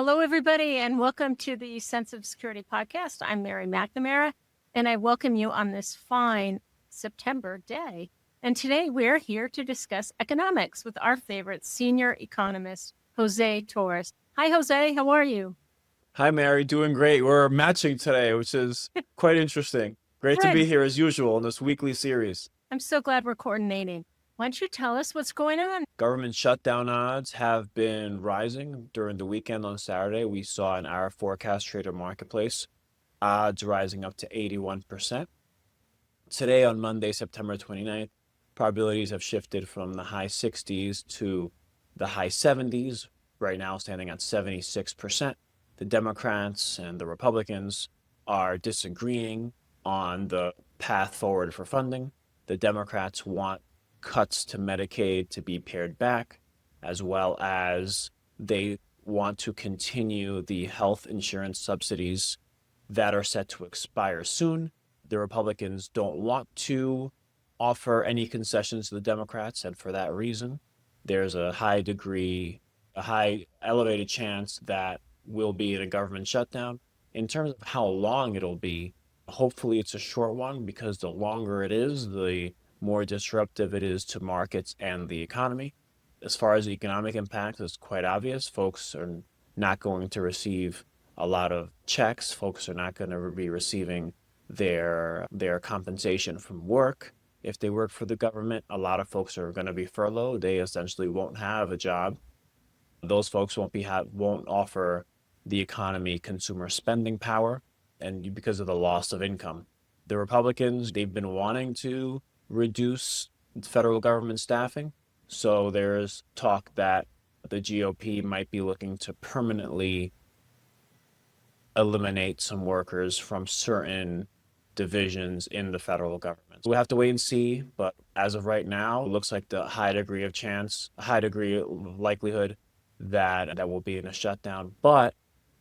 Hello, everybody, and welcome to the Sense of Security podcast. I'm Mary MacNamara, and I welcome you on this fine September day. And today we're here to discuss economics with our favorite senior economist, Jose Torres. Hi, Jose. How are you? Hi, Mary. Doing great. We're matching today, which is quite interesting. Great to be Good. here as usual in this weekly series. I'm so glad we're coordinating. Why don't you tell us what's going on? Government shutdown odds have been rising during the weekend on Saturday. We saw in our forecast trader marketplace odds rising up to 81%. Today on Monday, September 29th, probabilities have shifted from the high 60s to the high 70s, right now standing at 76%. The Democrats and the Republicans are disagreeing on the path forward for funding. The Democrats want cuts to Medicaid to be pared back, as well as they want to continue the health insurance subsidies that are set to expire soon. The Republicans don't want to offer any concessions to the Democrats, and for that reason, there's a high elevated chance that we'll be in a government shutdown. In terms of how long it'll be, hopefully it's a short one, because the longer it is, the more disruptive it is to markets and the economy. As far as the economic impact, it's quite obvious. Folks are not going to receive a lot of checks. Folks are not going to be receiving their compensation from work. If they work for the government, a lot of folks are going to be furloughed. They essentially won't have a job. Those folks won't offer the economy consumer spending power, and because of the loss of income. The Republicans, they've been wanting to reduce federal government staffing. So there's talk that the GOP might be looking to permanently eliminate some workers from certain divisions in the federal government. So we'll have to wait and see, but as of right now, it looks like the high degree of likelihood that will be in a shutdown. But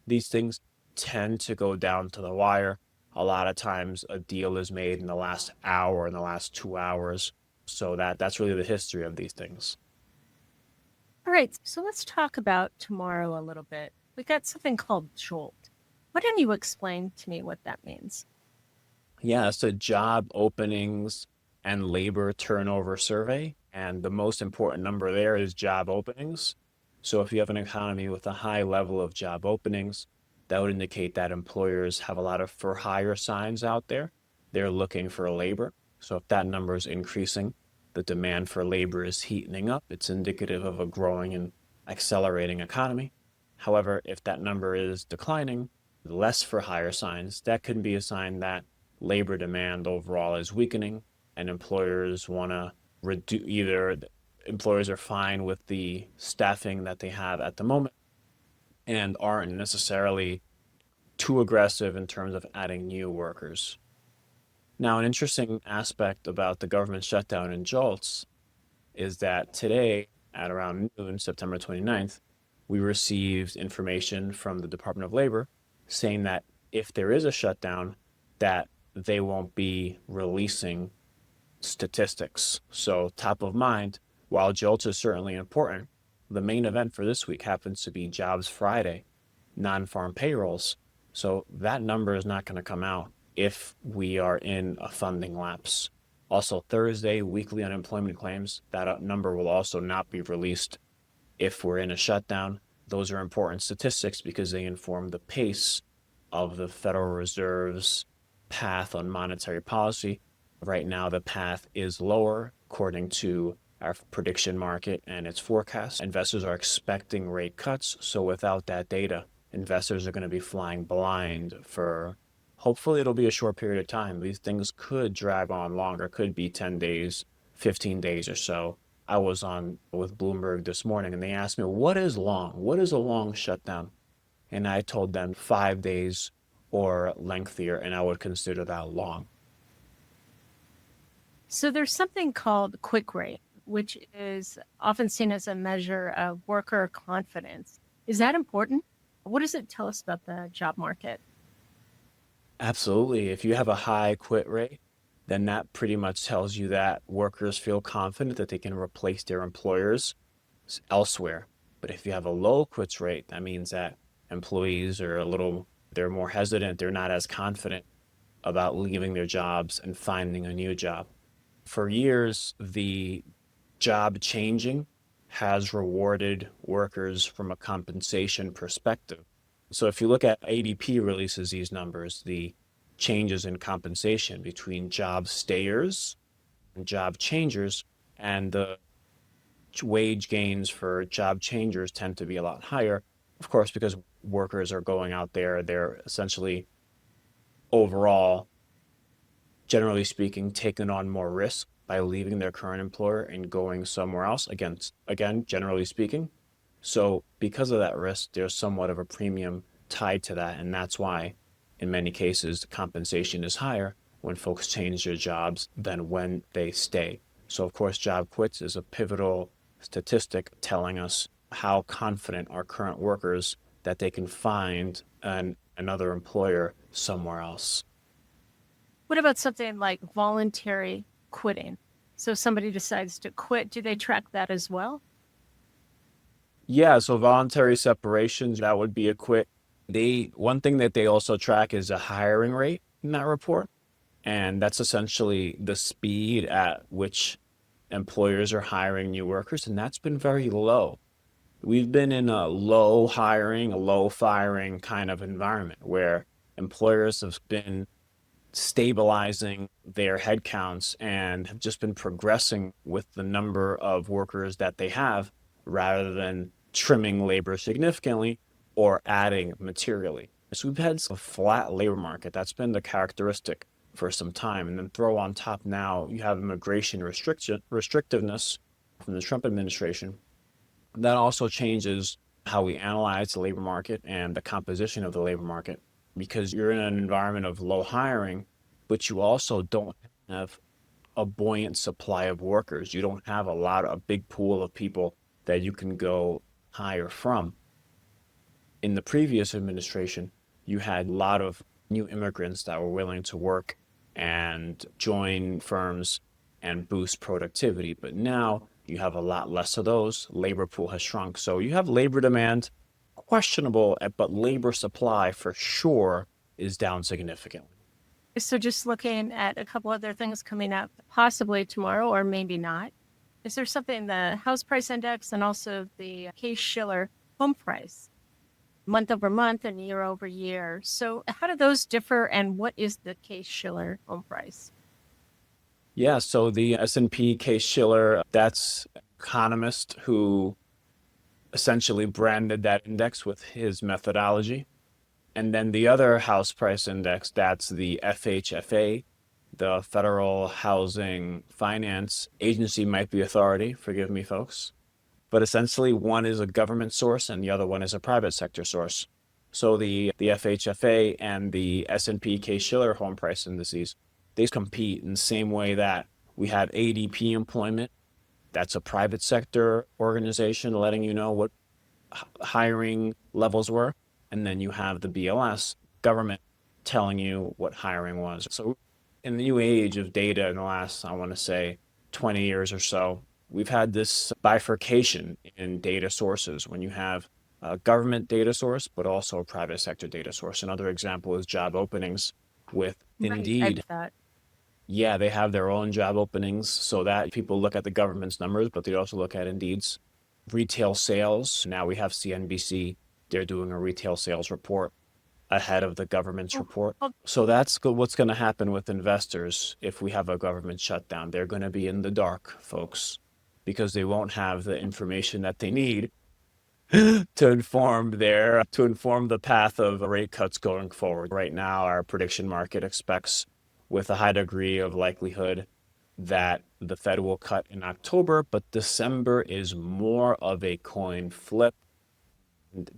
these things tend to go down to the wire. A lot of times a deal is made in the last hour, in the last 2 hours. So that's really the history of these things. All right, so let's talk about tomorrow a little bit. We got something called JOLT. Why don't you explain to me what that means? Yeah, it's a job openings and labor turnover survey. And the most important number there is job openings. So if you have an economy with a high level of job openings, that would indicate that employers have a lot of for hire signs out there. They're looking for labor. So if that number is increasing, the demand for labor is heating up. It's indicative of a growing and accelerating economy. However, if that number is declining, less for hire signs, that could be a sign that labor demand overall is weakening, and employers want to reduce. Either employers are fine with the staffing that they have at the moment and aren't necessarily too aggressive in terms of adding new workers. Now, an interesting aspect about the government shutdown and JOLTS is that today at around noon, September 29th, we received information from the Department of Labor saying that if there is a shutdown, that they won't be releasing statistics. So top of mind, while JOLTS is certainly important, the main event for this week happens to be Jobs Friday, non-farm payrolls. So that number is not going to come out if we are in a funding lapse. Also, Thursday, weekly unemployment claims, that number will also not be released if we're in a shutdown. Those are important statistics because they inform the pace of the Federal Reserve's path on monetary policy. Right now, the path is lower, according to our prediction market and its forecast. Investors are expecting rate cuts. So without that data, investors are going to be flying blind for, hopefully it'll be a short period of time. These things could drag on longer, could be 10 days, 15 days or so. I was on with Bloomberg this morning and they asked me, what is long? What is a long shutdown? And I told them 5 days or lengthier, and I would consider that long. So there's something called quick rate, which is often seen as a measure of worker confidence. Is that important? What does it tell us about the job market? Absolutely. If you have a high quit rate, then that pretty much tells you that workers feel confident that they can replace their employers elsewhere. But if you have a low quits rate, that means that employees are they're more hesitant. They're not as confident about leaving their jobs and finding a new job. For years, the job changing has rewarded workers from a compensation perspective. So if you look at ADP releases these numbers, the changes in compensation between job stayers and job changers, and the wage gains for job changers tend to be a lot higher, of course, because workers are going out there, they're essentially overall, generally speaking, taking on more risk by leaving their current employer and going somewhere else. Again, generally speaking. So because of that risk, there's somewhat of a premium tied to that. And that's why, in many cases, the compensation is higher when folks change their jobs than when they stay. So, of course, job quits is a pivotal statistic telling us how confident are current workers that they can find another employer somewhere else. What about something like voluntary quitting? So somebody decides to quit, do they track that as well? Yeah, so voluntary separations, that would be a quit. One thing that they also track is a hiring rate in that report. And that's essentially the speed at which employers are hiring new workers. And that's been very low. We've been in a low hiring, a low firing kind of environment where employers have been stabilizing their headcounts and have just been progressing with the number of workers that they have rather than trimming labor significantly or adding materially. So we've had a flat labor market. That's been the characteristic for some time. And then throw on top now, you have immigration restrictiveness from the Trump administration. That also changes how we analyze the labor market and the composition of the labor market because you're in an environment of low hiring, but you also don't have a buoyant supply of workers. You don't have a big pool of people that you can go hire from. In the previous administration, you had a lot of new immigrants that were willing to work and join firms and boost productivity. But now you have a lot less of those. Labor pool has shrunk. So you have labor demand, questionable, but labor supply for sure is down significantly. So just looking at a couple other things coming up, possibly tomorrow or maybe not. Is there something, the house price index and also the Case-Shiller home price, month over month and year over year? So how do those differ and what is the Case-Shiller home price? Yeah, so the S&P Case-Shiller, that's an economist who essentially branded that index with his methodology. And then the other house price index, that's the FHFA, the Federal Housing Finance Agency, might be authority, forgive me, folks. But essentially, one is a government source and the other one is a private sector source. So the FHFA and the S&P Case-Shiller home price indices, they compete in the same way that we have ADP employment. That's a private sector organization letting you know what hiring levels were. And then you have the BLS, government, telling you what hiring was. So in the new age of data in the last, I want to say, 20 years or so, we've had this bifurcation in data sources when you have a government data source, but also a private sector data source. Another example is job openings with Right, I Indeed. get that. Yeah, they have their own job openings so that people look at the government's numbers, but they also look at Indeed's. Retail sales. Now we have CNBC. They're doing a retail sales report ahead of the government's report. So that's what's going to happen with investors if we have a government shutdown. They're going to be in the dark, folks, because they won't have the information that they need to inform the path of rate cuts going forward. Right now, our prediction market expects with a high degree of likelihood that the Fed will cut in October, but December is more of a coin flip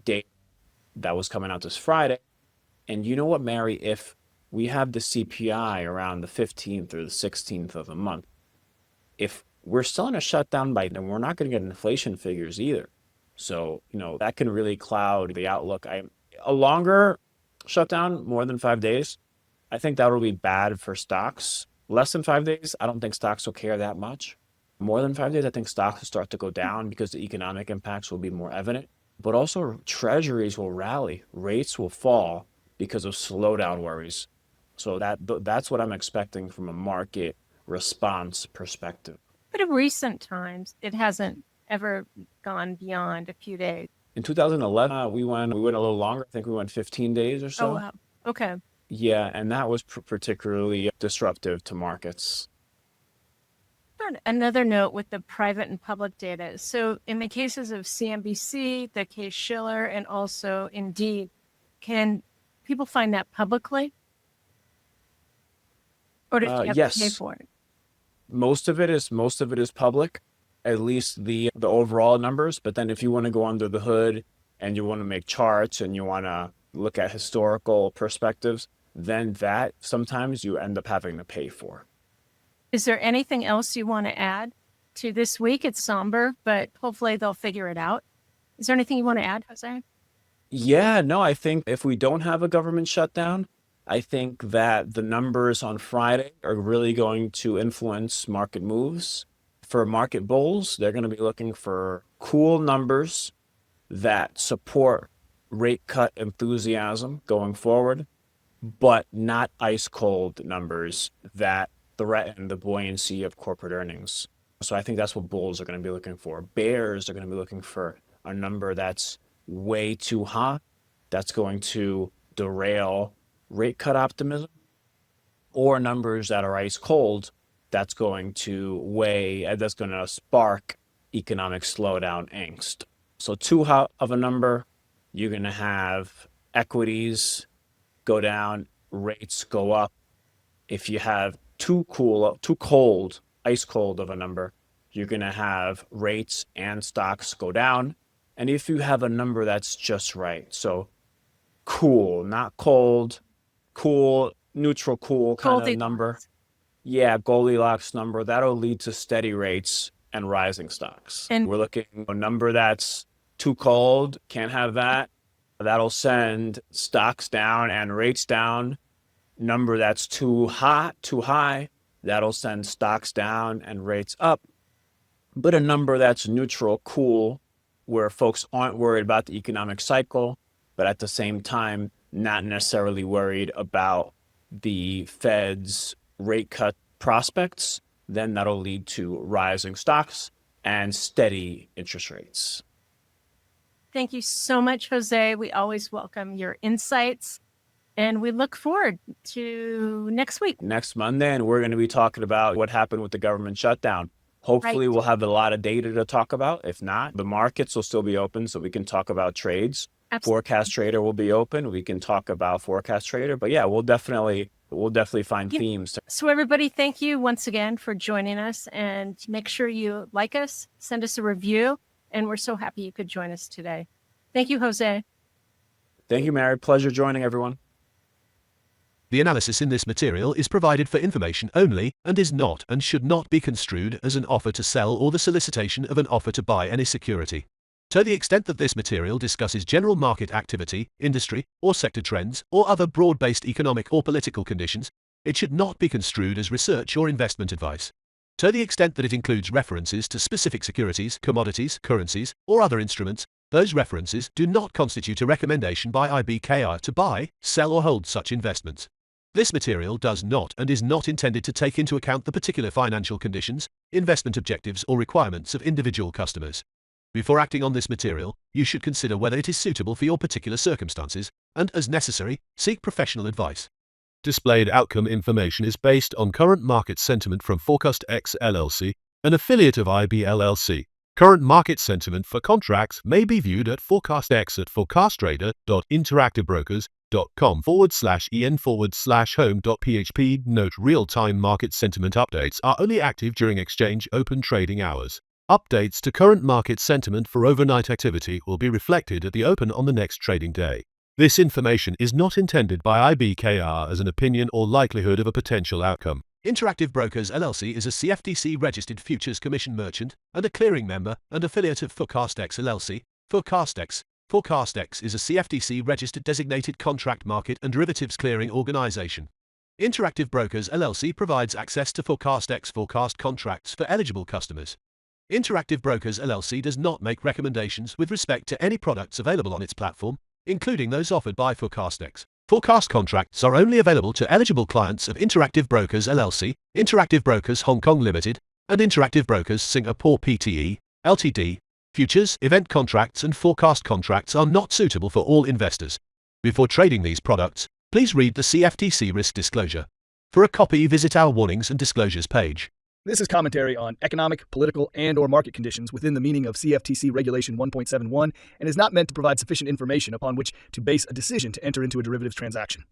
date that was coming out this Friday. And you know what, Mary, if we have the CPI around the 15th or the 16th of the month, if we're still in a shutdown by then, we're not going to get inflation figures either. So, that can really cloud the outlook. A longer shutdown, more than 5 days, I think that will be bad for stocks. Less than 5 days, I don't think stocks will care that much. More than 5 days, I think stocks will start to go down because the economic impacts will be more evident. but also treasuries will rally, rates will fall because of slowdown worries. So that's what I'm expecting from a market response perspective. But in recent times, it hasn't ever gone beyond a few days. In 2011, we went a little longer. I think we went 15 days or Oh, so. wow. Okay. Yeah, and that was particularly disruptive to markets. Another note with the private and public data. So, in the cases of CNBC, the case Schiller, and also Indeed, can people find that publicly, or do you have to pay Yes, for it? most of it is public, at least the overall numbers. But then if you want to go under the hood and you want to make charts and you want to look at historical perspectives, then that sometimes you end up having to pay for. Is there anything else you want to add to this week? It's somber, but hopefully they'll figure it out. Is there anything you want to add, Jose? Yeah, no, I think if we don't have a government shutdown, I think that the numbers on Friday are really going to influence market moves. For market bulls, they're going to be looking for cool numbers that support rate cut enthusiasm going forward, but not ice cold numbers that threaten the buoyancy of corporate earnings. So I think that's what bulls are going to be looking for. Bears are going to be looking for a number that's way too hot, that's going to derail rate cut optimism, or numbers that are ice cold, that's going to spark economic slowdown angst. So too hot of a number, you're going to have equities go down, rates go up. If you have too cold, ice cold of a number, you're going to have rates and stocks go down. And if you have a number that's just right, so cool, not cold, cool, neutral, cool kind of number. Goldilocks. Yeah, Goldilocks number, that'll lead to steady rates and rising stocks. And We're looking at a number that's too cold, can't have that. That'll send stocks down and rates down. Number that's too hot, too high, that'll send stocks down and rates up. But a number that's neutral, cool, where folks aren't worried about the economic cycle, but at the same time, not necessarily worried about the Fed's rate cut prospects, then that'll lead to rising stocks and steady interest rates. thank you so much, Jose. We always welcome your insights, and we look forward to next week. Next Monday, and we're going to be talking about what happened with the government shutdown. Hopefully, Right. we'll have a lot of data to talk about. If not, the markets will still be open, so we can talk about trades. Absolutely. Forecast Trader will be open. We can talk about Forecast Trader. But yeah, we'll definitely find Yeah. themes. So, everybody, thank you once again for joining us, and make sure you like us, send us a review, and we're so happy you could join us today. Thank you, Jose. Thank you, Mary. Pleasure joining everyone. The analysis in this material is provided for information only and is not and should not be construed as an offer to sell or the solicitation of an offer to buy any security. To the extent that this material discusses general market activity, industry, or sector trends, or other broad-based economic or political conditions, it should not be construed as research or investment advice. To the extent that it includes references to specific securities, commodities, currencies, or other instruments, those references do not constitute a recommendation by IBKR to buy, sell, or hold such investments. This material does not and is not intended to take into account the particular financial conditions, investment objectives, or requirements of individual customers. Before acting on this material, you should consider whether it is suitable for your particular circumstances, and, as necessary, seek professional advice. Displayed outcome information is based on current market sentiment from ForecastEx LLC, an affiliate of IB LLC. Current market sentiment for contracts may be viewed at ForecastEx at forecasttrader.interactivebrokers.com/en/home.php. Note: real-time market sentiment updates are only active during exchange open trading hours. Updates to current market sentiment for overnight activity will be reflected at the open on the next trading day. This information is not intended by IBKR as an opinion or likelihood of a potential outcome. Interactive Brokers LLC is a CFTC registered futures commission merchant and a clearing member and affiliate of ForecastEx LLC. ForecastEx is a CFTC registered designated contract market and derivatives clearing organization. Interactive Brokers LLC provides access to ForecastEx forecast contracts for eligible customers. Interactive Brokers LLC does not make recommendations with respect to any products available on its platform, including those offered by ForecastEx. Forecast contracts are only available to eligible clients of Interactive Brokers LLC, Interactive Brokers Hong Kong Limited, and Interactive Brokers Singapore Pte. Ltd. Futures, event contracts, and forecast contracts are not suitable for all investors. Before trading these products, please read the CFTC Risk Disclosure. For a copy, visit our Warnings and Disclosures page. This is commentary on economic, political, and/or market conditions within the meaning of CFTC Regulation 1.71 and is not meant to provide sufficient information upon which to base a decision to enter into a derivatives transaction.